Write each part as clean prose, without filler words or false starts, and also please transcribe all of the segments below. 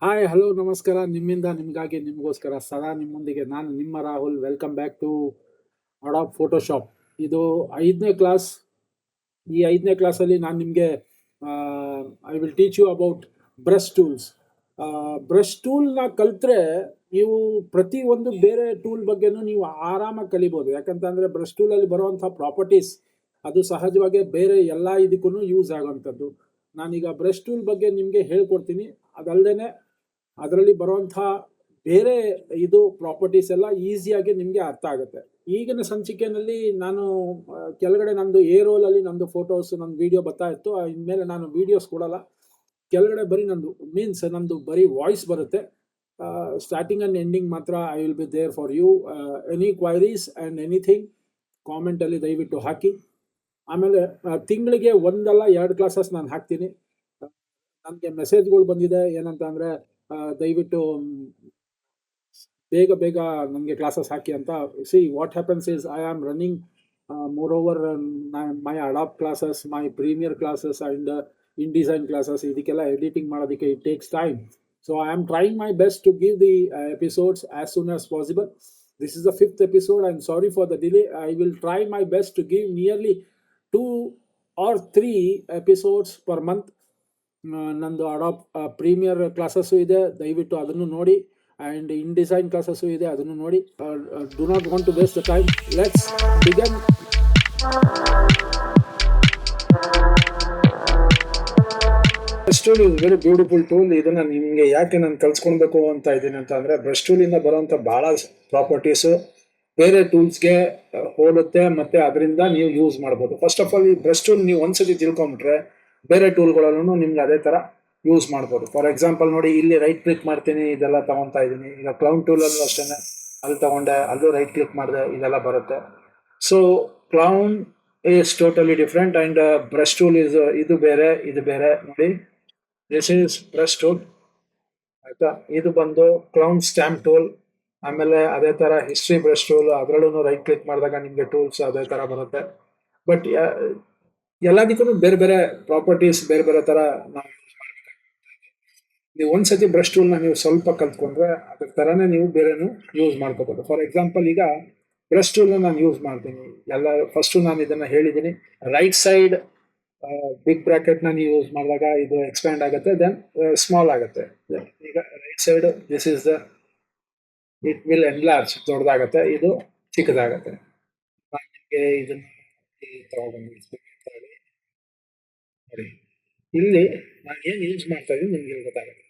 Hi, hello, ನಮಸ್ಕಾರ. ನಿಮ್ಮಿಂದ ನಿಮಗಾಗಿ ನಿಮಗೋಸ್ಕರ ಸದಾ ನಿಮ್ಮೊಂದಿಗೆ ನಾನು ನಿಮ್ಮ Rahul. Welcome back to Adobe Photoshop. ಇದು 5ನೇ ಕ್ಲಾಸ್. ಈ 5ನೇ ಕ್ಲಾಸಲ್ಲಿ ನಾನು ನಿಮಗೆ I will teach you about brush tools. Brush ಟೂಲ್ನ ಕಲಿತ್ರೆ ನೀವು ಪ್ರತಿ ಒಂದು ಬೇರೆ ಟೂಲ್ ಬಗ್ಗೆನೂ ನೀವು ಆರಾಮಾಗಿ ಕಲಿಬೋದು. ಯಾಕಂತಂದರೆ ಬ್ರಷ್ ಟೂಲಲ್ಲಿ ಬರುವಂಥ ಪ್ರಾಪರ್ಟೀಸ್ ಅದು ಸಹಜವಾಗಿ ಬೇರೆ ಎಲ್ಲ ಇದಕ್ಕೂ ಯೂಸ್ ಆಗೋವಂಥದ್ದು. ನಾನೀಗ ಬ್ರಷ್ ಟೂಲ್ ಬಗ್ಗೆ ನಿಮಗೆ ಹೇಳ್ಕೊಡ್ತೀನಿ. ಅದಲ್ಲದೆ ಅದರಲ್ಲಿ ಬರುವಂಥ ಬೇರೆ ಇದು ಪ್ರಾಪರ್ಟೀಸ್ ಎಲ್ಲ ಈಸಿಯಾಗಿ ನಿಮಗೆ ಅರ್ಥ ಆಗುತ್ತೆ. ಈಗಿನ ಸಂಚಿಕೆಯಲ್ಲಿ ನಾನು ಕೆಳಗಡೆ ನಂದು ಎ ರೋಲಲ್ಲಿ ನಂದು ಫೋಟೋಸ್, ನನ್ನ ವೀಡಿಯೋ ಬರ್ತಾ ಇತ್ತು. ಇನ್ಮೇಲೆ ನಾನು ವೀಡಿಯೋಸ್ ಕೊಡಲ್ಲ. ಕೆಳಗಡೆ ಬರೀ ನಂದು ಬರೀ ವಾಯ್ಸ್ ಬರುತ್ತೆ. ಸ್ಟಾರ್ಟಿಂಗ್ ಆ್ಯಂಡ್ ಎಂಡಿಂಗ್ ಮಾತ್ರ I will be there for you. Any queries and anything ಕಾಮೆಂಟಲ್ಲಿ ದಯವಿಟ್ಟು ಹಾಕಿ. ಆಮೇಲೆ ತಿಂಗಳಿಗೆ 1 ಅಲ್ಲ 2 ಕ್ಲಾಸಸ್ ನಾನು ಹಾಕ್ತೀನಿ. ನನಗೆ ಮೆಸೇಜ್ಗಳು ಬಂದಿದೆ ಏನಂತ ಅಂದರೆ, ದಯವಿಟ್ಟು ಬೇಗ ಬೇಗ ನನಗೆ ಕ್ಲಾಸಸ್ ಹಾಕಿ ಅಂತ. See what happens is I am running more over my Adobe classes, my Premiere classes and InDesign classes. ಇದಕ್ಕೆಲ್ಲ ಎಡಿಟಿಂಗ್ ಮಾಡೋದಕ್ಕೆ it takes time. So I am trying my best to give the episodes as soon as possible. This is the 5th episode. I'm sorry for the delay. I will try my best to give nearly 2 or 3 episodes per month. ನಂದು ಅಡಾಪ್ premier classes ಇದೆ, ದಯವಿಟ್ಟು ಅದನ್ನು ನೋಡಿ. And in design classes ಇದೆ, ಅದನ್ನು ನೋಡಿ. Do not want to waste the time. Let's begin. Brush tool is very beautiful tool. ಇದನ್ನು ನಿಮಗೆ ಯಾಕೆ ನಾನು ಕಲ್ಸ್ಕೊಳ್ಬೇಕು ಅಂತ ಇದ್ದೀನಿ ಅಂತ ಅಂದರೆ, ಬ್ರಷ್ ಟೂಲಿಂದ ಬರುವಂಥ ಭಾಳ ಪ್ರಾಪರ್ಟೀಸು ಬೇರೆ ಟೂಲ್ಸ್ಗೆ ಹೋಲುತ್ತೆ ಮತ್ತು ಅದರಿಂದ ನೀವು ಯೂಸ್ ಮಾಡ್ಬೋದು. ಫಸ್ಟ್ ಆಫ್ ಆಲ್ ಈ ಬ್ರಷ್ ಟೂಲ್ ನೀವು ಒಂದ್ಸತಿ ತಿಳ್ಕೊಂಬಿಟ್ರೆ ಬೇರೆ ಟೂಲ್ಗಳಲ್ಲೂ ನಿಮ್ಗೆ ಅದೇ ಥರ ಯೂಸ್ ಮಾಡ್ಬೋದು. ಫಾರ್ ಎಕ್ಸಾಂಪಲ್ ನೋಡಿ, ಇಲ್ಲಿ ರೈಟ್ ಕ್ಲಿಕ್ ಮಾಡ್ತೀನಿ, ಇದೆಲ್ಲ ತೊಗೊತಾ ಇದ್ದೀನಿ. ಈಗ ಕ್ಲೌನ್ ಟೂಲಲ್ಲೂ ಅಷ್ಟೇ, ಅಲ್ಲಿ ತೊಗೊಂಡೆ, ಅಲ್ಲೂ ರೈಟ್ ಕ್ಲಿಕ್ ಮಾಡಿದೆ, ಇದೆಲ್ಲ ಬರುತ್ತೆ. So clown is totally different and brush tool is ಇದು ಬೇರೆ, ಇದು ಬೇರೆ. ನೋಡಿ, ದಿಸ್ ಈಸ್ ಬ್ರಷ್ ಟೂಲ್, ಆಯಿತಾ. ಇದು ಬಂದು ಕ್ಲೌನ್ ಸ್ಟ್ಯಾಂಪ್ ಟೂಲ್. ಆಮೇಲೆ ಅದೇ ಥರ ಹಿಸ್ಟ್ರಿ ಬ್ರಷ್ ಟೂಲ್, ಅದರಲ್ಲೂ ರೈಟ್ ಕ್ಲಿಕ್ ಮಾಡಿದಾಗ ನಿಮಗೆ ಟೂಲ್ಸ್ ಅದೇ ಥರ ಬರುತ್ತೆ. ಬಟ್ ಎಲ್ಲದಕ್ಕೂ ಬೇರೆ ಬೇರೆ ಪ್ರಾಪರ್ಟೀಸ್, ಬೇರೆ ಬೇರೆ ಥರ ನಾವು ಯೂಸ್ ಮಾಡಬೇಕಾಗುತ್ತೆ. ನೀವು ಒಂದ್ಸತಿ ಬ್ರಷ್ ಟೂಲ್ನ ನೀವು ಸ್ವಲ್ಪ ಕಲ್ತ್ಕೊಂಡ್ರೆ ಅದ್ರ ಥರನೇ ನೀವು ಬೇರೆನೂ ಯೂಸ್ ಮಾಡ್ಕೋಬೋದು. ಫಾರ್ ಎಕ್ಸಾಂಪಲ್, ಈಗ ಬ್ರಷ್ ಟೂಲ್ನ ನಾನು ಯೂಸ್ ಮಾಡ್ತೀನಿ. ಫಸ್ಟು ನಾನು ಇದನ್ನು ಹೇಳಿದ್ದೀನಿ, ರೈಟ್ ಸೈಡ್ ಬಿಗ್ ಬ್ರಾಕೆಟ್ನ ನೀವು ಯೂಸ್ ಮಾಡಿದಾಗ ಇದು ಎಕ್ಸ್ಪ್ಯಾಂಡ್ ಆಗುತ್ತೆ, ದೆನ್ ಸ್ಮಾಲ್ ಆಗುತ್ತೆ. ಈಗ right side this is the it will enlarge, ದೊಡ್ಡದಾಗುತ್ತೆ, ಇದು ಚಿಕ್ಕದಾಗುತ್ತೆ. ನಾನು ನಿಮಗೆ ಇದನ್ನು ನೋಡಿ, ಇಲ್ಲಿ ನಾನು ಏನು ಯೂಸ್ ಮಾಡ್ತಾ ಇದ್ದೀನಿ ನಿಮ್ಗೆ ಗೊತ್ತಾಗುತ್ತೆ.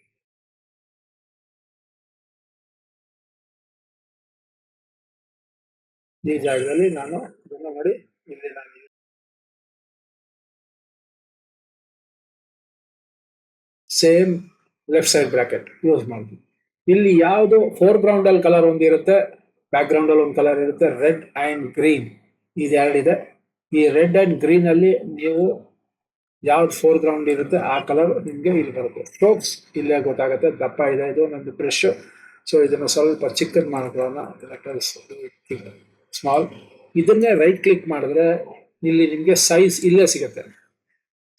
ಈ ಜಾಗದಲ್ಲಿ ನಾನು ಇದನ್ನು ನೋಡಿ, ಇಲ್ಲಿ ನಾನು same left side bracket use ಮಾಡ್ತೀನಿ. ಇಲ್ಲಿ ಯಾವುದು ಫೋರ್ಗ್ರೌಂಡ್ ಅಲ್ಲಿ ಕಲರ್ ಒಂದಿರುತ್ತೆ, ಬ್ಯಾಕ್ ಗ್ರೌಂಡ್ ಅಲ್ಲಿ ಒಂದು ಕಲರ್ ಇರುತ್ತೆ, ರೆಡ್ ಅಂಡ್ ಗ್ರೀನ್ ಇದೆರಡಿದೆ. ಈ ರೆಡ್ ಅಂಡ್ ಗ್ರೀನ್ ಅಲ್ಲಿ ನೀವು ಯಾವ್ದು ಫೋರ್ಗ್ರೌಂಡ್ ಇರುತ್ತೆ ಆ ಕಲರ್ ನಿಮಗೆ ಇಲ್ಲಿ ಬರುತ್ತೆ. ಸ್ಟ್ರೋಕ್ಸ್ ಇಲ್ಲೇ ಗೊತ್ತಾಗುತ್ತೆ. ದಪ್ಪ ಇದೆ ಇದು ನಂದು ಬ್ರಷ್. ಸೊ ಇದನ್ನು ಸ್ವಲ್ಪ ಚಿಕ್ಕದು ಮಾಡ್ಕೊಳ್ಳೋಣ, ಸ್ಮಾಲ್. ಇದನ್ನೇ ರೈಟ್ ಕ್ಲಿಕ್ ಮಾಡಿದ್ರೆ ಇಲ್ಲಿ ನಿಮಗೆ ಸೈಜ್ ಇಲ್ಲೇ ಸಿಗುತ್ತೆ.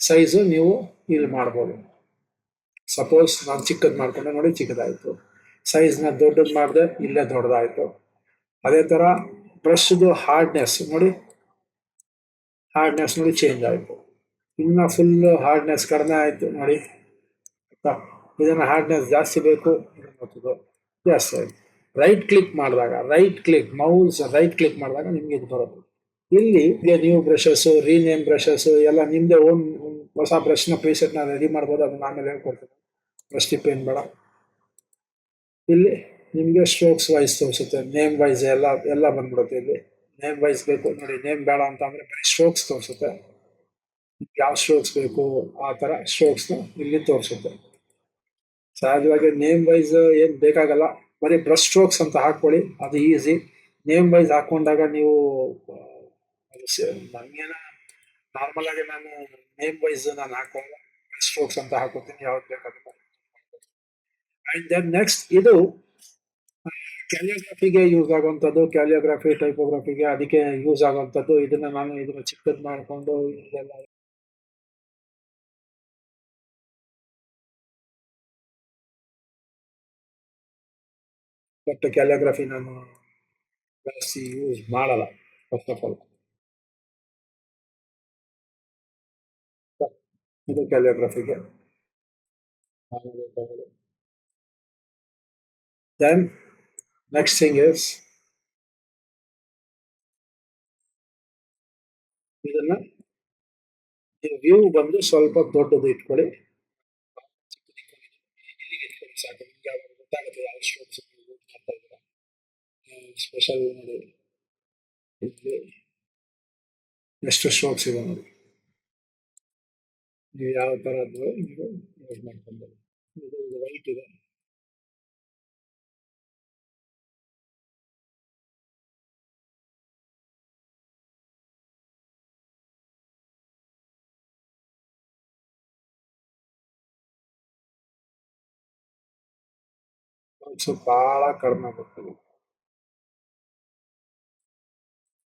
ಸೈಜು ನೀವು ಇಲ್ಲಿ ಮಾಡ್ಬೋದು. ಸಪೋಸ್ ನಾನು ಚಿಕ್ಕದು ಮಾಡ್ಕೊಂಡೆ, ನೋಡಿ ಚಿಕ್ಕದಾಯಿತು. ಸೈಜ್ನ ದೊಡ್ಡದು ಮಾಡಿದೆ, ಇಲ್ಲೇ ದೊಡ್ಡದಾಯಿತು. ಅದೇ ಥರ ಬ್ರಷ್ದು ಹಾರ್ಡ್ನೆಸ್ ನೋಡಿ, ಹಾರ್ಡ್ನೆಸ್ ನೋಡಿ ಚೇಂಜ್ ಆಯಿತು. ಇನ್ನು ಫುಲ್ಲು ಹಾರ್ಡ್ನೆಸ್ ಕಡಿಮೆ ಆಯಿತು ನೋಡಿ. ಇದನ್ನು ಹಾರ್ಡ್ನೆಸ್ ಜಾಸ್ತಿ ಬೇಕು, ಜಾಸ್ತಿ ಆಯಿತು. ರೈಟ್ ಕ್ಲಿಕ್ ಮಾಡಿದಾಗ, ಮೌಸ್ ರೈಟ್ ಕ್ಲಿಕ್ ಮಾಡಿದಾಗ ನಿಮಗೆ ಇದು ಬರುತ್ತೆ. ಇಲ್ಲಿ ನ್ಯೂ ಬ್ರಷಸ್ಸು, ರೀನೇಮ್ ಬ್ರಷಸ್ಸು ಎಲ್ಲ ನಿಮ್ಮದೇ ಓನ್ ಹೊಸ ಬ್ರಷ್ನ ಪ್ರೀಸೆಟ್ನ ರೆಡಿ ಮಾಡ್ಬೋದು. ಅದನ್ನ ಆಮೇಲೆ ಹೇಳ್ಕೊಡ್ತೀನಿ, ಬ್ರಷ್ ಟಿಪ್ ಏನು ಬೇಡ. ಇಲ್ಲಿ ನಿಮಗೆ ಸ್ಟ್ರೋಕ್ಸ್ ವೈಸ್ ತೋರಿಸುತ್ತೆ, ನೇಮ್ ವೈಸ್ ಎಲ್ಲ ಬಂದ್ಬಿಡುತ್ತೆ. ಇಲ್ಲಿ ನೇಮ್ ವೈಸ್ ಬೇಕು ನೋಡಿ, ನೇಮ್ ಬೇಡ ಅಂತ ಅಂದರೆ ಬರೀ ಸ್ಟ್ರೋಕ್ಸ್ ತೋರಿಸುತ್ತೆ. ಯಾವ ಸ್ಟ್ರೋಕ್ಸ್ ಬೇಕು ಆ ಥರ ಸ್ಟ್ರೋಕ್ಸ್ನ ಇಲ್ಲಿ ತೋರಿಸುತ್ತೆ. ಸಹಜವಾಗಿ ನೇಮ್ ವೈಸ್ ಏನು ಬೇಕಾಗಲ್ಲ, ಬರೀ ಬ್ರಷ್ ಸ್ಟ್ರೋಕ್ಸ್ ಅಂತ ಹಾಕ್ಕೊಳ್ಳಿ, ಅದು ಈಸಿ. ನೇಮ್ ವೈಸ್ ಹಾಕ್ಕೊಂಡಾಗ ನೀವು ನನಗೇನ ನಾರ್ಮಲ್ ಆಗಿ ನಾನು ನೇಮ್ ವೈಸ್ ನಾನು ಹಾಕೋಲ್ಲ, ಸ್ಟ್ರೋಕ್ಸ್ ಅಂತ ಹಾಕೋತೀನಿ, ಯಾವ್ದು ಬೇಕಾಗುತ್ತೆ. ಆ್ಯಂಡ್ ದೆನ್ ನೆಕ್ಸ್ಟ್ ಇದು ಕ್ಯಾಲಿಯೋಗ್ರಫಿಗೆ ಯೂಸ್ ಆಗುವಂಥದ್ದು, ಕ್ಯಾಲಿಯೋಗ್ರಫಿ ಟೈಪೋಗ್ರಫಿಗೆ ಅದಕ್ಕೆ ಯೂಸ್ ಆಗುವಂಥದ್ದು. ಇದನ್ನು ಚಿಕ್ಕದು ಮಾಡಿಕೊಂಡು ಇದೆಲ್ಲ ಬಟ್ ಕ್ಯಾಲಿಗ್ರಫಿ ನಾನು ಜಾಸ್ತಿ ಯೂಸ್ ಮಾಡಲ್ಲ ಫಸ್ಟ್ ಆಫ್ ಆಲ್. ಇದು ಕ್ಯಾಲಿಗ್ರಫಿಗೆ. ದೆನ್ ನೆಕ್ಸ್ಟ್ ಥಿಂಗ್ ಇಸ್ ಇದನ್ನ ವ್ಯೂ ಬಂದು ಸ್ವಲ್ಪ ದೊಡ್ಡದು ಇಟ್ಕೊಳ್ಳಿ. ಇಲ್ಲಿಗೆ ಇಟ್ಕೊಳ್ಳಿ ಸಾಕು. ನಿಮ್ಗೆ ಯಾವಾಗ ಗೊತ್ತಾಗುತ್ತೆ ಯಾವ ಸ್ಟ್ರೋಕ್ಸ್ ಮಾಡ್ತಾ ಇದ್ದೀರಾ. ಸ್ಪೆಷಲ್ ನೋಡಿ, ಇಲ್ಲಿ ಎಷ್ಟು ಸ್ಟ್ರೋಕ್ಸ್ ಇದೆ ನೋಡಿ. ನೀವು ಯಾವ ಥರದ್ದು ನೀವು ಯೂಸ್ ಮಾಡ್ಕೊಂಡು. ಇದು ವೈಟ್ ಇದೆ. ಸ್ವಲ್ಪ ಬಹಳ ಕಡಿಮೆ ಬರ್ತದೆ.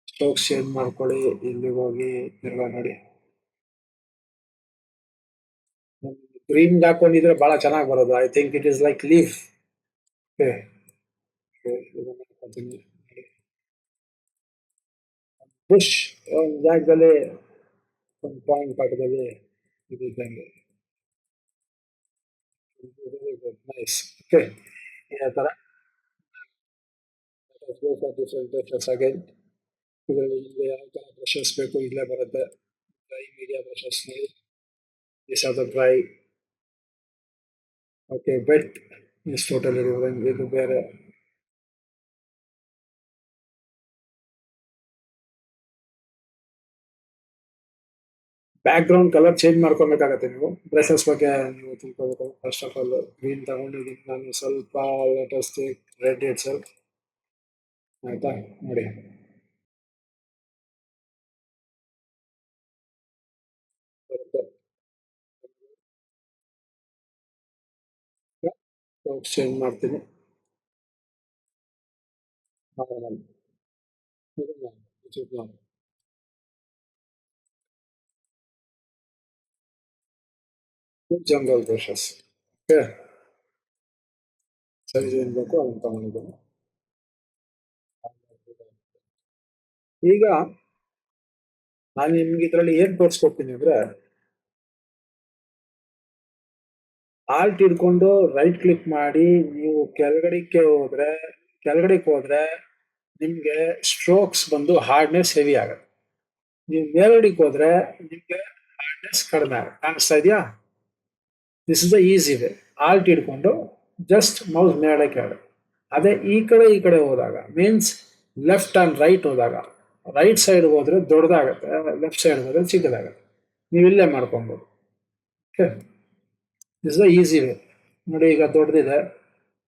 ಸ್ಟ್ರೋಕ್ಸ್ ಚೇಂಜ್ ಮಾಡ್ಕೊಳ್ಳಿ. ಇಲ್ಲಿಗೆ ಹೋಗಿ ತಿರ್ಗಾ ನೋಡಿ. ಗ್ರೀನ್ ಹಾಕೊಂಡಿದ್ರೆ ಬಹಳ ಚೆನ್ನಾಗಿ ಬರೋದು. I think it is like leaf. Bush ಒಂದು ಜಾಗದಲ್ಲಿ, ಒಂದು ಪಾಯಿಂಟ್ ಪಕ್ಕದಲ್ಲಿ ಇದ್ದಂಗೆ. ನೈಸ್. ಓಕೆ, ಇದೇ ಥರ ಅಗೇನ್. ಇದರಲ್ಲಿ ನಿಮಗೆ ಯಾವ ಥರ ಬ್ರಷಸ್ ಬೇಕು ಇಲ್ಲೇ ಬರುತ್ತೆ. ಡ್ರೈ ಮೀಡಿಯಾ ಬ್ರಷಸ್ ನೋಡಿ. This are the dry. Okay, wet is totally different. ಇದು ಬೇರೆ. ಬ್ಯಾಕ್ ಗ್ರೌಂಡ್ ಕಲರ್ ಚೇಂಜ್ ಮಾಡ್ಕೊಬೇಕಾಗತ್ತೆ. ನೀವು ಬ್ರಷಸ್ ಬಗ್ಗೆ ನೀವು ತಿಳ್ಕೊಬೇಕು. ಫಸ್ಟ್ ಆಫ್ ಆಲ್ ಗ್ರೀನ್ ತಗೊಂಡಿದ್ದೀನಿ ನಾನು. ಸ್ವಲ್ಪ ಲೇಟೆಸ್ಟ್ ರೆಡ್ ಇಟ್ಸೆಲ್ಫ್. ಆಯ್ತಾ ನೋಡಿ. ಚೇಂಜ್ ಮಾಡ್ತೀನಿ. Jungle brushes. ಓಕೆ, ಸೈಜ್ ಏನ್ ಬೇಕು ಅದನ್ನ ತಗೊಂಡಿದ್ದೀನಿ. ಈಗ ನಾನು ನಿಮ್ಗೆ ಇದರಲ್ಲಿ ಏನ್ ತೋರಿಸ್ಕೊಡ್ತೀನಿ ಅಂದ್ರೆ, ಆಲ್ಟ್ ಹಿಡ್ಕೊಂಡು ರೈಟ್ ಕ್ಲಿಕ್ ಮಾಡಿ ನೀವು ಕೆಳಗಡೆಗೆ ಹೋದ್ರೆ ನಿಮ್ಗೆ ಸ್ಟ್ರೋಕ್ಸ್ ಬಂದು ಹಾರ್ಡ್ನೆಸ್ ಹೆವಿ ಆಗುತ್ತೆ. ನೀವು ಮೇಲ್ಗಡೆಗೆ ಹೋದ್ರೆ ನಿಮ್ಗೆ ಹಾರ್ಡ್ನೆಸ್ ಕಡಿಮೆ ಆಗುತ್ತೆ. ಕಾಣಿಸ್ತಾ ಇದೆಯಾ? This is the easy way. Alt ಹಿಡ್ಕೊಂಡು ಜಸ್ಟ್ ಮೌಸ್ ಮೇಲೆ ಕೆಳಗಡೆ. ಅದೇ ಈ ಕಡೆ ಹೋದಾಗ ಮೀನ್ಸ್ ಲೆಫ್ಟ್ ಅಂಡ್ ರೈಟ್ ಹೋದಾಗ, ರೈಟ್ ಸೈಡ್ ಹೋದ್ರೆ ದೊಡ್ಡದಾಗತ್ತೆ, ಲೆಫ್ಟ್ ಸೈಡ್ ಹೋದ್ರೆ ಚಿಕ್ಕದಾಗತ್ತೆ. ನೀವು ಇಲ್ಲೇ ಮಾಡ್ಕೊಬೋದು. Okay, this the easy way. ನೋಡಿ, ಈಗ ದೊಡ್ಡದಿದೆ,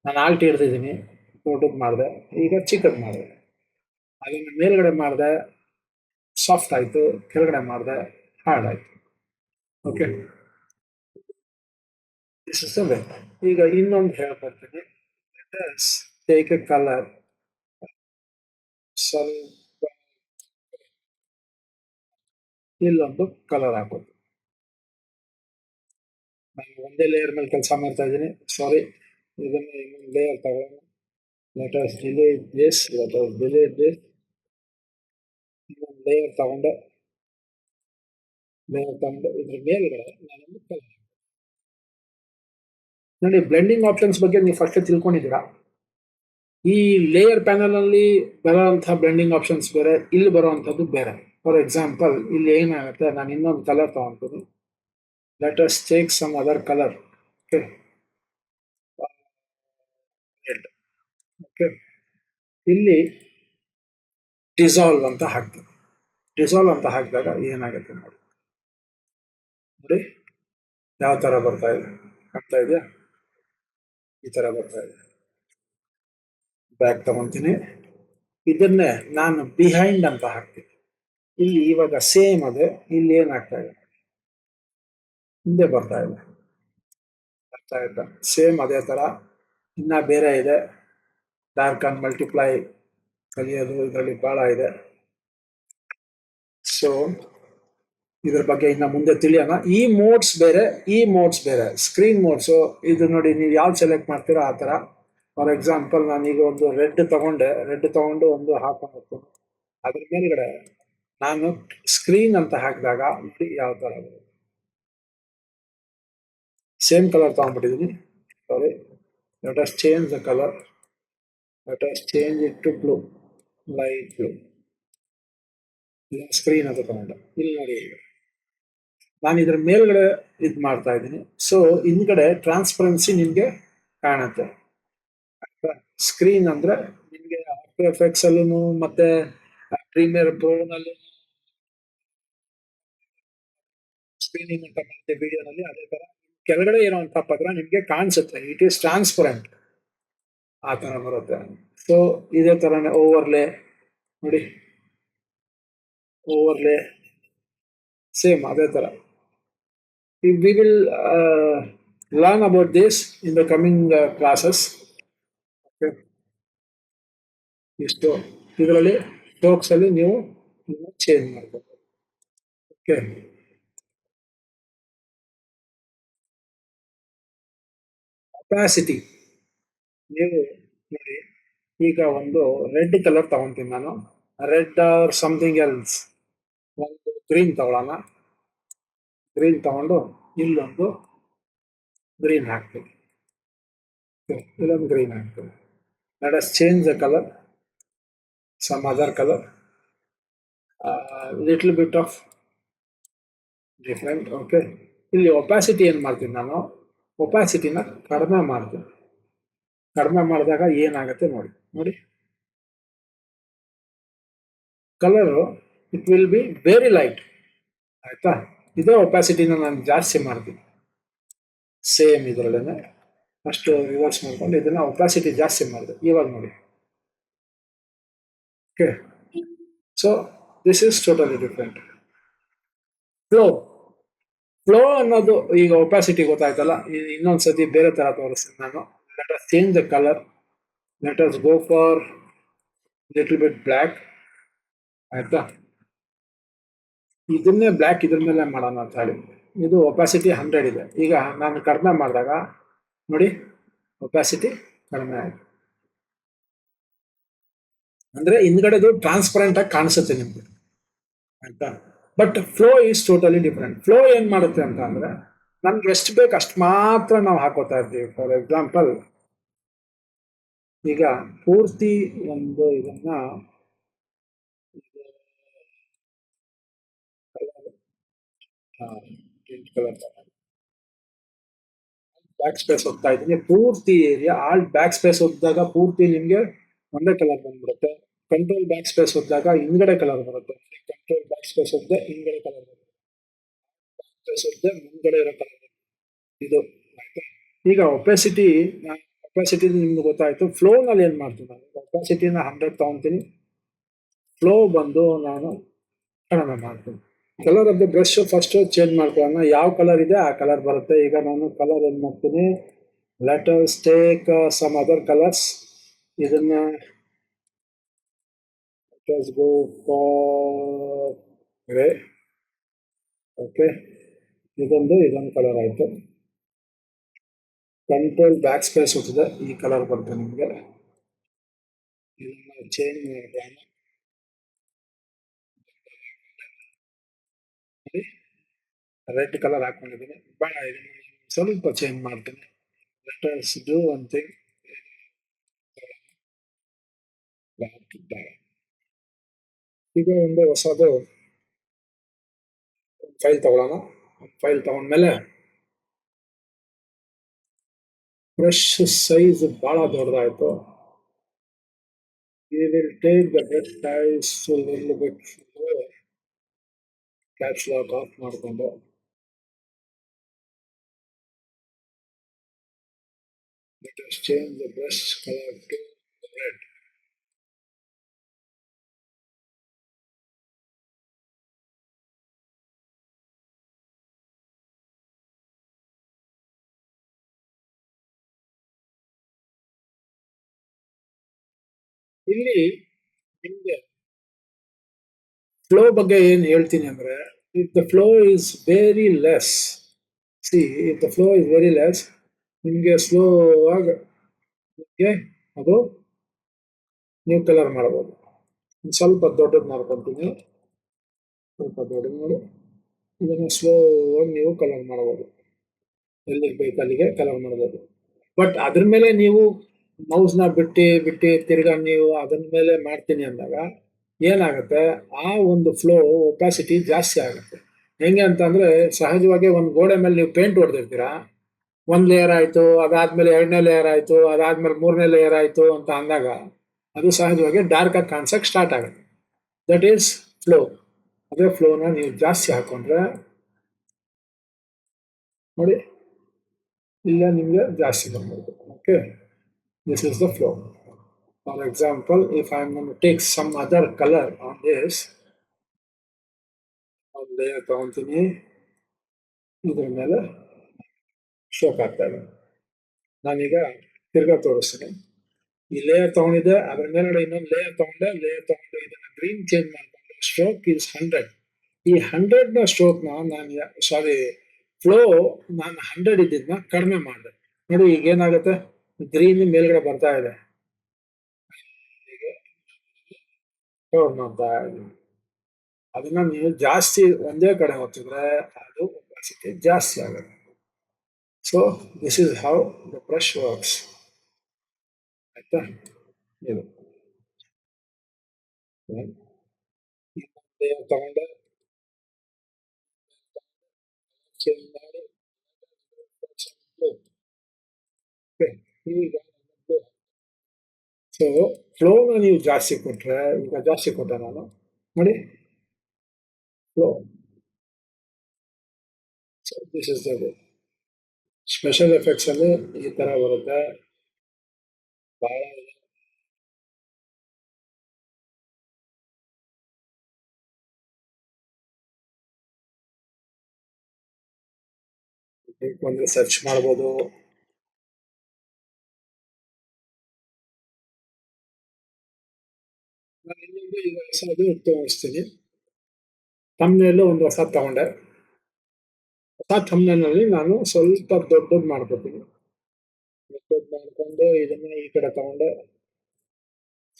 ನಾನು ಆಲ್ಟ್ ಹಿಡ್ದಿದ್ದೀನಿ, ದೊಡ್ಡದು ಮಾಡಿದೆ. ಈಗ ಚಿಕ್ಕದು ಮಾಡಿದೆ. ಅದನ್ನು ಮೇಲ್ಗಡೆ ಮಾಡಿದೆ, ಸಾಫ್ಟ್ ಆಯಿತು. ಕೆಳಗಡೆ ಮಾಡಿದೆ, ಹಾರ್ಡ್ ಆಯಿತು. Okay, this is the way. ಈಗ ಇನ್ನೊಂದು ಹೇಳ್ಕೊಡ್ತೀನಿ. ಟೇಕ್ ಎ ಕಲರ್, ಸ್ವಲ್ಪ ಇಲ್ಲೊಂದು ಕಲರ್ ಹಾಕೋದು. ನಾನು ಒಂದೇ ಲೇಯರ್ ಮೇಲೆ ಕೆಲಸ ಮಾಡ್ತಾ ಇದ್ದೀನಿ. ಸಾರಿ, ಇದನ್ನು ಇನ್ನೊಂದು ಲೇಯರ್ ತಗೊಳ್ಳೋಣ. Let us delete this. ಇನ್ನೊಂದು ಲೇಯರ್ ತಗೊಂಡೆ. ಇದ್ರ ಮೇಲ್ಗಡೆ ನಾನೊಂದು ಕಲರ್ ನೋಡಿ. ಬ್ಲೆಂಡಿಂಗ್ ಆಪ್ಷನ್ಸ್ ಬಗ್ಗೆ ನೀವು ಫಸ್ಟ್ ತಿಳ್ಕೊಂಡಿದ್ದೀರಾ. ಈ ಲೇಯರ್ ಪ್ಯಾನಲ್ ಅಲ್ಲಿ ಬರುವಂತಹ ಬ್ಲೆಂಡಿಂಗ್ ಆಪ್ಷನ್ಸ್ ಬೇರೆ, ಇಲ್ಲಿ ಬರುವಂತದ್ದು ಬೇರೆ. ಫಾರ್ ಎಕ್ಸಾಂಪಲ್, ಇಲ್ಲಿ ಏನಾಗುತ್ತೆ, ನಾನು ಇನ್ನೊಂದು ಕಲರ್ ತಗೊಂತೀನಿ. Let us take some other colour. Okay, okay, ಇಲ್ಲಿ ಡಿಸಾಲ್ವ್ ಅಂತ ಹಾಕ್ತೀನಿ. ಡಿಸಾಲ್ವ್ ಅಂತ ಹಾಕಿದಾಗ ಏನಾಗುತ್ತೆ ನೋಡಿ. ನೋಡಿ ಯಾವ ತರ ಬರ್ತಾ ಇದೆ, ಕಾಣ್ತಾ ಇದೆಯಾ? ಈ ತರ ಬರ್ತಾ ಇದೆ. ಬ್ಯಾಕ್ ತಗೊಂತೀನಿ. ಇದನ್ನೇ ನಾನು ಬಿಹೈಂಡ್ ಅಂತ ಹಾಕ್ತೀನಿ. ಇಲ್ಲಿ ಇವಾಗ ಸೇಮ್ ಅದೇ. ಇಲ್ಲಿ ಏನಾಗ್ತಾ ಇದೆ, ಹಿಂದೆ ಬರ್ತಾ ಇದೆ. ಬರ್ತಾ ಇದ್ದ ಸೇಮ್ ಅದೇ ತರ. ಇನ್ನ ಬೇರೆ ಇದೆ, ಡಾರ್ಕ್ ಅಂಡ್ ಮಲ್ಟಿಪ್ಲೈ ಕಲಿಯೋದು. ಇದರಲ್ಲಿ ಬಹಳ ಇದೆ. ಸೊ ಇದ್ರ ಬಗ್ಗೆ ಇನ್ನ ಮುಂದೆ ತಿಳಿಯೋಣ. ಈ ಮೋಡ್ಸ್ ಬೇರೆ, ಈ ಮೋಡ್ಸ್ ಬೇರೆ. ಸ್ಕ್ರೀನ್ ಮೋಡ್ಸು ಇದು ನೋಡಿ, ನೀವು ಯಾವ್ದು ಸೆಲೆಕ್ಟ್ ಮಾಡ್ತೀರೋ ಆ ತರ. ಫಾರ್ ಎಕ್ಸಾಂಪಲ್ ನಾನೀಗ ಒಂದು ರೆಡ್ ತಗೊಂಡು ಒಂದು ಹಾಕೊಂಡು ಅದ್ರ ಮೇಲ್ಗಡೆ ನಾನು ಸ್ಕ್ರೀನ್ ಅಂತ ಹಾಕಿದಾಗ ನೋಡಿ ಯಾವ ತರ ಸೇಮ್ ಕಲರ್ ತಗೊಂಡ್ಬಿಟ್ಟಿದ್ದೀನಿ. Sorry, let us change the colour. Let us change it to blue, light blue. Screen ಅಂತ ತಗೊಂಡೆ. ಇಲ್ಲಿ ನೋಡಿ, ನಾನು ಇದ್ರ ಮೇಲ್ಗಡೆ ಮಾಡ್ತಾ ಇದ್ದೀನಿ. ಸೊ ಹಿಂದ್ಗಡೆ ಟ್ರಾನ್ಸ್ಪರೆನ್ಸಿ ನಿಮ್ಗೆ ಕಾಣುತ್ತೆ. ಸ್ಕ್ರೀನ್ ಅಂದ್ರೆ ನಿಮ್ಗೆ ಆಫ್ಟರ್ ಎಫೆಕ್ಟ್ಸ್ ಅಲ್ಲೂ ಮತ್ತೆ ಪ್ರೀಮಿಯರ್ ಪ್ರೋ ನಲ್ಲಿ ಸ್ಕ್ರೀನಿಂಗ್ ಅಂತ ಮಾಡ್ತೀವಿ ವಿಡಿಯೋನಲ್ಲಿ, ಅದೇ ತರ ಕೆಳಗಡೆ ಇರುವಂತ ಪತ್ರ ನಿಮ್ಗೆ ಕಾಣಿಸುತ್ತೆ. ಇಟ್ ಈಸ್ ಟ್ರಾನ್ಸ್ಪರೆಂಟ್, ಆ ತರ ಬರುತ್ತೆ. ಸೊ ಇದೇ ತರನೇ ಓವರ್ಲೇ ನೋಡಿ, ಓವರ್ಲೇ ಸೇಮ್ ಅದೇ ತರ. We will learn about this in the coming classes. Okay. ಇಷ್ಟು ಇದರಲ್ಲಿ ಸ್ಟ್ರೋಕ್ಸ್ ಅಲ್ಲಿ ನೀವು ಚೇಂಜ್ ಮಾಡಬೇಕು. ಓಕೆ, ಒಪಾಸಿಟಿ ನೀವು ನೋಡಿ, ಈಗ ಒಂದು ರೆಡ್ ಕಲರ್ ತಗೊಂತೀನಿ ನಾನು. ರೆಡ್ ಆರ್ ಸಮಥಿಂಗ್ ಎಲ್ಸ್, ಒಂದು ಗ್ರೀನ್ ತಗೊಳ್ಳೋಣ. ಗ್ರೀನ್ ತಗೊಂಡು ಇಲ್ಲೊಂದು ಗ್ರೀನ್ ಹಾಕ್ತೀನಿ, ಇಲ್ಲೊಂದು ಗ್ರೀನ್ ಹಾಕ್ತೀನಿ. Let us change the colour, some other colour, little bit of different. Okay, ಇಲ್ಲಿ ಒಪಾಸಿಟಿ ಏನು ಮಾಡ್ತೀನಿ ನಾನು, ಒಪಾಸಿಟಿನ ಕಡಿಮೆ ಮಾಡ್ತೀನಿ. ಕಡಿಮೆ ಮಾಡಿದಾಗ ಏನಾಗುತ್ತೆ ನೋಡಿ. ನೋಡಿ colour it will be very light. ಆಯ್ತಾ, ಇದೇ ಒಪಾಸಿಟಿನ ನಾನು ಜಾಸ್ತಿ ಮಾಡ್ತೀನಿ. ಸೇಮ್ ಇದರಲ್ಲೇನೆ ಅಷ್ಟು ರಿವರ್ಸ್ ಮಾಡ್ಕೊಂಡು ಇದನ್ನ ಒಪಾಸಿಟಿ ಜಾಸ್ತಿ ಮಾಡಿದೆ. ಇವಾಗ ನೋಡಿ. Okay, so this is totally different. Flow, flow ಅನ್ನೋದು ಈಗ ಒಪಾಸಿಟಿ ಗೊತ್ತಾಯ್ತಲ್ಲ. ಇನ್ನೊಂದ್ಸತಿ ಬೇರೆ ತರ ತೋರಿಸ್ತೀನಿ ನಾನು. Let us change the colour. Let us go for little bit black. ಆಯ್ತಾ, ಇದನ್ನೇ ಬ್ಲ್ಯಾಕ್ ಇದ್ರ ಮೇಲೆ ಮಾಡೋಣ ಅಂತ ಹೇಳಿ. ಇದು ಒಪಾಸಿಟಿ 100 ಇದೆ. ಈಗ ನಾನು ಕಡಿಮೆ ಮಾಡಿದಾಗ ನೋಡಿ, ಒಪಾಸಿಟಿ ಕಡಿಮೆ ಆಯ್ತು. ಅಂದ್ರೆ ಹಿಂದ್ಗಡೆದು ಟ್ರಾನ್ಸ್ಪರೆಂಟ್ ಆಗಿ ಕಾಣಿಸುತ್ತೆ ನಿಮ್ಗೆ. ಆಯ್ತಾ, but flow is totally different. Flow ಏನ್ ಮಾಡುತ್ತೆ ಅಂತ ಅಂದ್ರೆ, ನಮ್ಗೆ ಎಷ್ಟು ಬೇಕು ಅಷ್ಟು ಮಾತ್ರ ನಾವು ಹಾಕೋತಾ ಇರ್ತೀವಿ. ಫಾರ್ ಎಕ್ಸಾಂಪಲ್, ಈಗ ಪೂರ್ತಿ ಒಂದು ಇದನ್ನ ಕಲರ್ ಬ್ಯಾಕ್ ಸ್ಪೇಸ್ ಹೋಗ್ತಾ ಇದ್ದೀನಿ. ಪೂರ್ತಿ ಏರಿಯಾ ಆಲ್ ಬ್ಯಾಕ್ ಸ್ಪೇಸ್ ಹೋದಾಗ ಪೂರ್ತಿ ನಿಮ್ಗೆ ಒಂದೇ ಕಲರ್ ಬಂದ್ಬಿಡುತ್ತೆ. ಕಂಟ್ರೋಲ್ ಬ್ಯಾಕ್ ಸ್ಪೇಸ್ ಹೋದಾಗ ಹಿಂದ್ಗಡೆ ಕಲರ್ ಬರುತ್ತೆ. ಕಂಟ್ರೋಲ್ ಬ್ಯಾಕ್ ಸ್ಪೇಸ್ ಹೋಗದೆ ಹಿಂದ್ಗಡೆ ಕಲರ್ ಬರುತ್ತೆ. ಬ್ಯಾಕ್ ಸ್ಪೇಸ್ ಹೋಗದೆ ಮುಂದ್ಗಡೆ ಇರೋ ಕಲರ್ ಬರುತ್ತೆ. ಇದು ಆಯ್ತಾ. ಈಗ ಒಪಾಸಿಟಿ ನಿಮ್ಗೆ ಗೊತ್ತಾಯ್ತು. ಫ್ಲೋ ನಲ್ಲಿ ಏನ್ ಮಾಡ್ತೀನಿ ನಾನು, ಒಪಾಸಿಟಿನ 100 ತಗೊಂತೀನಿ. ಫ್ಲೋ ಬಂದು ನಾನು ಕಡಿಮೆ ಮಾಡ್ತೀನಿ. Colour of the brush first change ಮಾಡ್ಕೊಳ್ಳೋಣ. ಯಾವ ಕಲರ್ ಇದೆ ಆ ಕಲರ್ ಬರುತ್ತೆ. ಈಗ ನಾನು ಕಲರ್ ಏನ್ ಮಾಡ್ತೀನಿ, let us take some other colours. ಇದನ್ನ ಗೋ ಫಾರ್ ಗ್ರೇ. ಓಕೆ, ಇದೊಂದು ಕಲರ್ ಆಯ್ತು. ಕಂಟ್ರೋಲ್ ಬ್ಯಾಕ್ ಸ್ಪೇಸ್ ಹೋಗ್ತದೆ, ಈ ಕಲರ್ ಬರುತ್ತೆ ನಿಮಗೆ. ಇದನ್ನ ಚೇಂಜ್ ಮಾಡೋಣ. ರೆಡ್ ಕಲರ್ ಹಾಕೊಂಡಿದ್ದೀನಿ. ಬೇಡ, ಇದನ್ನ ಸ್ವಲ್ಪ ಚೇಂಜ್ ಮಾಡ್ತೀನಿ. Let us do one thing. ಈಗ ಒಂದು ಹೊಸದು ಫೈಲ್ ತಗೊಳ್ಳೋಣ. ಫೈಲ್ ತಗೊಂಡ್ಮೇಲೆ ಬ್ರಷ್ ಸೈಜ್ ಬಹಳ ದೊಡ್ಡದಾಯ್ತು. We will take the brush size a little bit lower. Caps lock off ಮಾಡ್ಕೊಂಡು let us change the brush color to red. ಇಲ್ಲಿ ನಿಮ್ಗೆ flow ಬಗ್ಗೆ ಏನ್ ಹೇಳ್ತೀನಿ ಅಂದ್ರೆ, if the flow is very less, C if the flow is very less, ನಿಮ್ಗೆ slow ಆಗಿ ನಿಮ್ಗೆ ಅದು ನೀವು ಕಲರ್ ಮಾಡಬಹುದು. ಸ್ವಲ್ಪ ದೊಡ್ಡದು ಮಾಡ್ಕೊಂತೀನಿ, ಸ್ವಲ್ಪ ದೊಡ್ಡದು ಮಾಡಿ ಇದನ್ನು ಸ್ಲೋ ಆಗಿ ನೀವು ಕಲರ್ ಮಾಡಬಹುದು. ಎಲ್ಲಿಗೆ ಬೇಕು ಅಲ್ಲಿಗೆ ಕಲರ್ ಮಾಡಬಹುದು. ಬಟ್ ಅದ್ರ ಮೇಲೆ ನೀವು ಮೌಸ್ನ ಬಿಟ್ಟು ಬಿಟ್ಟು ತಿರ್ಗಾ ನೀವು ಅದ್ರ ಮೇಲೆ ಮಾಡ್ತೀನಿ ಅಂದಾಗ ಏನಾಗುತ್ತೆ, ಆ ಒಂದು ಫ್ಲೋ ಒಪಾಸಿಟಿ ಜಾಸ್ತಿ ಆಗುತ್ತೆ. ಹೆಂಗೆ ಅಂತಂದ್ರೆ, ಸಹಜವಾಗಿ ಒಂದು ಗೋಡೆ ಮೇಲೆ ನೀವು ಪೇಂಟ್ ಹೊಡೆದಿರ್ತೀರಾ, ಒಂದ್ ಲೇಯರ್ ಆಯ್ತು, ಅದಾದ್ಮೇಲೆ ಎರಡನೇ ಲೇಯರ್ ಆಯ್ತು, ಅದಾದ್ಮೇಲೆ ಮೂರನೇ ಲೇಯರ್ ಆಯ್ತು ಅಂತ ಅಂದಾಗ ಅದು ಸಹಜವಾಗಿ ಡಾರ್ಕ್ ಆಗಿ ಕಾಣಿಸಕ್ ಸ್ಟಾರ್ಟ್ ಆಗುತ್ತೆ. That is flow. ಅದೇ ಫ್ಲೋನ ನೀವು ಜಾಸ್ತಿ ಹಾಕೊಂಡ್ರೆ ನೋಡಿ, ಇಲ್ಲ ನಿಮ್ಗೆ ಜಾಸ್ತಿ ಬಂದ್ಬಿಡುತ್ತೆ. Okay, this is the flow. For example, if I'm going to take some other color on this, ಒಂದು ಲೇಯರ್ ತಗೊಂತೀನಿ, ಇದ್ರ ಮೇಲೆ ಶೋಕ್ ಆಗ್ತಾ ಇದೆ. ನಾನೀಗ ತಿರ್ಗಾ ತೋರಿಸ್ತೀನಿ. ಈ ಲೇಯರ್ ತಗೊಂಡಿದ್ದೆ, ಅದ್ರ ಮೇಲೆ ಇನ್ನೊಂದು ಲೇಯರ್ ತಗೊಂಡು ಇದನ್ನ ಗ್ರೀನ್ ಚೇಂಜ್ ಮಾಡ್ಕೊಂಡು ಸ್ಟ್ರೋಕ್ ಇಸ್ 100. ಈ 100ನ ಸ್ಟ್ರೋಕ್ನ ನಾನು ಸಾರಿ ಫ್ಲೋ ನಾನು 100 ಇದ್ದಿದ್ನ ಕಡಿಮೆ ಮಾಡಿದೆ. ನೋಡಿ ಈಗ ಏನಾಗುತ್ತೆ, ಗ್ರೀನ್ ಮೇಲ್ಗಡೆ ಬರ್ತಾ ಇದೆ. ಕವರ್ ಮಾಡ್ತಾ ಇದ್ದೀನಿ. ಅದನ್ನ ನೀವು ಜಾಸ್ತಿ ಒಂದೇ ಕಡೆ ಹೊತ್ತಿದ್ರೆ ಅದು ಒಪಾಸಿಟಿ ಜಾಸ್ತಿ ಆಗುತ್ತೆ. So this is how the brush works. ಆಯ್ತಾ, ಇದು ಲೇಯರ್ ತಗೊಂಡೆ, ಚೇಂಜ್ ಮಾಡಿ, ಈಗ ಸೊ ಫ್ಲೋನ ನೀವು ಜಾಸ್ತಿ ಕೊಟ್ರೆ, ಈಗ ಜಾಸ್ತಿ ಕೊಟ್ಟೆ ನಾನು ನೋಡಿ flow. So this is the way. Special effects ಅಲ್ಲಿ ಈ ತರ ಬರುತ್ತೆ. ಬಹಳ ಬಂದ್ರೆ ಸರ್ಚ್ ಮಾಡ್ಬೋದು. ನಾನು ಇನ್ನೊಂದು ಈಗ ಹೊಸದು ತೋರಿಸ್ತೀನಿ. ಥಂಬ್ನೇಲ್ ಒಂದು ಹೊಸ ತಗೊಂಡೆ. ಹೊಸ ಥಂಬ್ನೇಲ್ನಲ್ಲಿ ನಾನು ಸ್ವಲ್ಪ ದೊಡ್ಡದು ಮಾಡ್ಕೊತೀನಿ. ದೊಡ್ಡದು ಮಾಡ್ಕೊಂಡು ಇದನ್ನ ಈ ಕಡೆ ತಗೊಂಡೆ.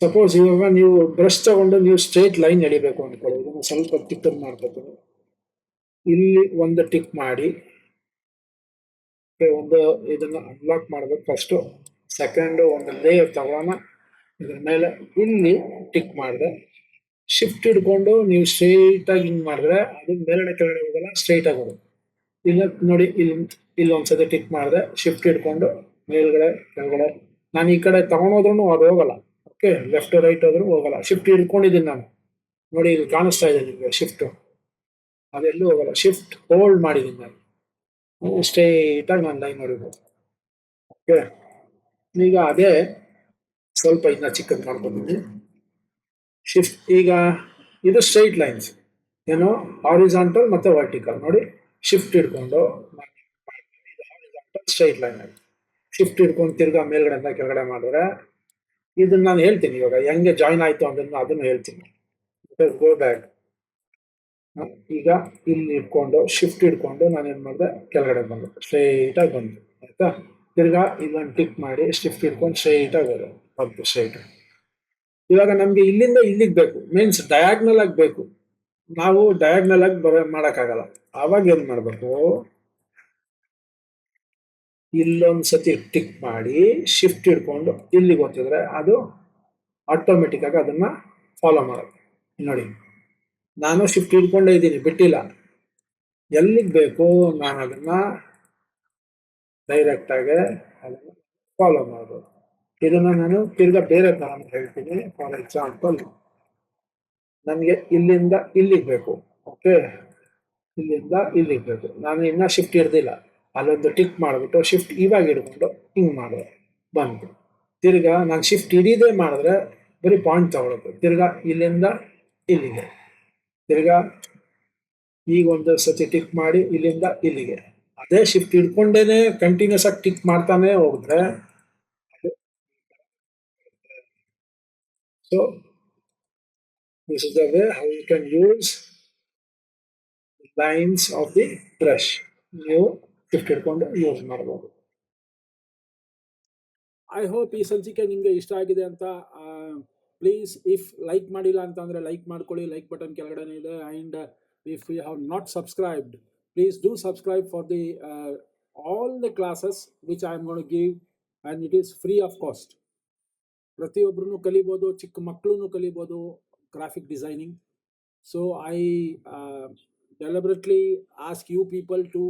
ಸಪೋಸ್ ಇವಾಗ ನೀವು ಬ್ರಷ್ ತಗೊಂಡು ನೀವು ಸ್ಟ್ರೇಟ್ ಲೈನ್ ಎಳಿಬೇಕು ಅನ್ಕೊಳ್ಳಿ, ಇದನ್ನ ಸ್ವಲ್ಪ ಚಿಕ್ಕದು ಮಾಡ್ಕೊತೀನಿ. ಇಲ್ಲಿ ಒಂದು ಟಿಕ್ ಮಾಡಿ, ಒಂದು ಇದನ್ನ ಅನ್ಲಾಕ್ ಮಾಡ್ಬೇಕು ಫಸ್ಟ್. ಸೆಕೆಂಡ್ ಒಂದು ಲೇಯರ್ ತಗೋಣ, ಇದ್ರ ಮೇಲೆ ಇಲ್ಲಿ ಟಿಕ್ ಮಾಡಿದೆ. ಶಿಫ್ಟ್ ಹಿಡ್ಕೊಂಡು ನೀವು ಸ್ಟ್ರೈಟ್ ಆಗಿ ಹಿಂಗ್ ಮಾಡಿದ್ರೆ ಅದು ಮೇಲ್ಗಡೆ ಕೆಳಗಡೆ ಹೋಗಲ್ಲ, ಸ್ಟ್ರೈಟ್ ಆಗಿ ಹೋಗುತ್ತೆ. ಇಲ್ಲ ನೋಡಿ, ಇಲ್ಲಿ ಒಂದ್ಸತಿ ಟಿಕ್ ಮಾಡಿದೆ, ಶಿಫ್ಟ್ ಹಿಡ್ಕೊಂಡು ಮೇಲ್ಗಡೆ ಕೆಳಗಡೆ. ನಾನು ಈ ಕಡೆ ತಗೊಂಡೋದ್ರೂ ಅದು ಹೋಗಲ್ಲ. ಓಕೆ, ಲೆಫ್ಟ್ ರೈಟ್ ಹೋದ್ರೂ ಹೋಗಲ್ಲ. ಶಿಫ್ಟ್ ಹಿಡ್ಕೊಂಡಿದ್ದೀನಿ ನಾನು. ನೋಡಿ ಇಲ್ಲಿ ಕಾಣಿಸ್ತಾ ಇದೆ ನಿಮಗೆ ಶಿಫ್ಟ್, ಅದೆಲ್ಲೂ ಹೋಗಲ್ಲ. ಶಿಫ್ಟ್ ಹೋಲ್ಡ್ ಮಾಡಿದ್ದೀನಿ ನಾನು, ಸ್ಟ್ರೈಟ್ ಆಗಿ ನಾನು ಲೈನ್ ನೋಡಿಬೋದು. ಓಕೆ, ಈಗ ಅದೇ ಸ್ವಲ್ಪ ಇನ್ನ ಚಿಕ್ಕದು ಮಾಡ್ಕೊಂಡಿದ್ದೀನಿ. ಶಿಫ್ಟ್ ಈಗ ಇದು ಸ್ಟ್ರೈಟ್ ಲೈನ್ಸ್, ಏನು ಹಾರಿಜಾಂಟಲ್ ಮತ್ತೆ ವರ್ಟಿಕಲ್. ನೋಡಿ ಶಿಫ್ಟ್ ಹಿಡ್ಕೊಂಡು ಹಾರಿಜಾಂಟಲ್ ಸ್ಟ್ರೈಟ್ ಲೈನ್ ಆಗಿ ಶಿಫ್ಟ್ ಹಿಡ್ಕೊಂಡು ತಿರ್ಗಾ ಮೇಲ್ಗಡೆಯಿಂದ ಕೆಳಗಡೆ ಮಾಡಿದ್ರೆ ಇದನ್ನ ನಾನು ಹೇಳ್ತೀನಿ ಇವಾಗ ಹೆಂಗೆ ಜಾಯಿನ್ ಆಯ್ತು ಅದನ್ನು ಹೇಳ್ತೀನಿ. Go back. ಈಗ ಇಲ್ಲಿ ಇಟ್ಕೊಂಡು ಶಿಫ್ಟ್ ಹಿಡ್ಕೊಂಡು ನಾನು ಏನ್ ಮಾಡಿದೆ, ಕೆಳಗಡೆ ಬಂದು ಸ್ಟ್ರೈಟ್ ಆಗಿ ಬಂದು. ಆಯ್ತಾ, ತಿರ್ಗಾ ಇದನ್ನ ಟಿಕ್ ಮಾಡಿ ಶಿಫ್ಟ್ ಹಿಡ್ಕೊಂಡು ಸ್ಟ್ರೈಟ್ ಆಗಿ ಬಂತು ಸ್ಟ್ರೈಟ್. ಇವಾಗ ನಮ್ಗೆ ಇಲ್ಲಿಂದ ಇಲ್ಲಿಗೆ ಬೇಕು, ಮೀನ್ಸ್ ಡಯಾಗ್ನಲ್ ಆಗಿ ಬೇಕು. ನಾವು ಡಯಾಗ್ನಲ್ ಆಗಿ ಮಾಡಕ್ಕಾಗಲ್ಲ. ಆವಾಗ ಏನ್ ಮಾಡ್ಬೇಕು, ಇಲ್ಲೊಂದ್ ಸತಿ ಟಿಕ್ ಮಾಡಿ ಶಿಫ್ಟ್ ಹಿಡ್ಕೊಂಡು ಇಲ್ಲಿಗೆ ಓದ್ತಿದ್ರೆ ಅದು ಆಟೋಮೆಟಿಕ್ ಆಗಿ ಅದನ್ನ ಫಾಲೋ ಮಾಡುತ್ತೆ. ನೋಡಿ ನಾನು ಶಿಫ್ಟ್ ಹಿಡ್ಕೊಂಡೇ ಇದ್ದೀನಿ, ಬಿಟ್ಟಿಲ್ಲ. ಎಲ್ಲಿಗೆ ಬೇಕು ನಾನು ಅದನ್ನ ಡೈರೆಕ್ಟ್ ಆಗಿ ಅದನ್ನ ಫಾಲೋ ಮಾಡ್ಬೋದು. ಇದನ್ನ ನಾನು ತಿರ್ಗಾ ಬೇರೆ ತರ ಹೇಳ್ತೀನಿ. ಫಾರ್ ಎಕ್ಸಾಂಪಲ್, ನನಗೆ ಇಲ್ಲಿಂದ ಇಲ್ಲಿಗೆ ಬೇಕು. ಓಕೆ, ಇಲ್ಲಿಂದ ಇಲ್ಲಿಗೆ ಬೇಕು. ನಾನು ಇನ್ನ ಶಿಫ್ಟ್ ಹಿಡ್ದಿಲ್ಲ, ಅಲ್ಲೊಂದು ಟಿಕ್ ಮಾಡಿಬಿಟ್ಟು ಶಿಫ್ಟ್ ಇವಾಗ ಹಿಡ್ಕೊಂಡು ಹಿಂಗ್ ಮಾಡಿದೆ, ಬಂತು. ತಿರ್ಗಾ ನಾನು ಶಿಫ್ಟ್ ಹಿಡಿದೇ ಮಾಡಿದ್ರೆ ಬರೀ ಪಾಯಿಂಟ್ ತಗೊಳುತ್ತೆ. ತಿರ್ಗಾ ಇಲ್ಲಿಂದ ಇಲ್ಲಿಗೆ, ತಿರ್ಗಾ ಈಗ ಒಂದು ಸತಿ ಟಿಕ್ ಮಾಡಿ ಇಲ್ಲಿಂದ ಇಲ್ಲಿಗೆ. ಅದೇ ಶಿಫ್ಟ್ ಹಿಡ್ಕೊಂಡೇನೆ ಕಂಟಿನ್ಯೂಸ್ ಆಗಿ ಟಿಕ್ ಮಾಡ್ತಾನೆ ಹೋದ್ರೆ, so this is the way how you can use lines of the brush. ನೀವು ಶಿಫ್ಟ್ ಹಿಡ್ಕೊಂಡು ಯೂಸ್ ಮಾಡಬಹುದು. ಐ ಹೋಪ್ ಈ ಸಂಚಿಕೆ ನಿಮಗೆ ಇಷ್ಟ ಆಗಿದೆ ಅಂತ. ಪ್ಲೀಸ್ ಇಫ್ ಲೈಕ್ ಮಾಡಿಲ್ಲ ಅಂತಂದರೆ ಲೈಕ್ ಮಾಡ್ಕೊಳ್ಳಿ, ಲೈಕ್ ಬಟನ್ ಕೆಳಗಡೆ ಇದೆ. And if you have not subscribed, please do subscribe for the all the classes which I am gonna give, and it is free of cost. ಪ್ರತಿಯೊಬ್ಬರೂ ಕಲಿಬೋದು, ಚಿಕ್ಕ ಮಕ್ಕಳು ಕಲಿಬೋದು graphic designing. So I deliberately ask you people to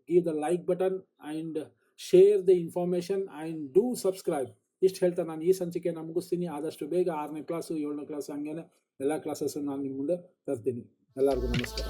give the like button and share the information and do subscribe. ಇಷ್ಟು ಹೇಳ್ತಾ ನಾನು ಈ ಸಂಚಿಕೆಯನ್ನು ಮುಗಿಸ್ತೀನಿ. ಆದಷ್ಟು ಬೇಗ 6ನೇ ಕ್ಲಾಸು 7ನೇ ಕ್ಲಾಸ್ ಹಂಗೇನೆ ಎಲ್ಲ ಕ್ಲಾಸಸ್ಸು ನಾನು ನಿಮ್ಮ ಮುಂದೆ ತರ್ತೀನಿ. ಎಲ್ಲರಿಗೂ ನಮಸ್ಕಾರ.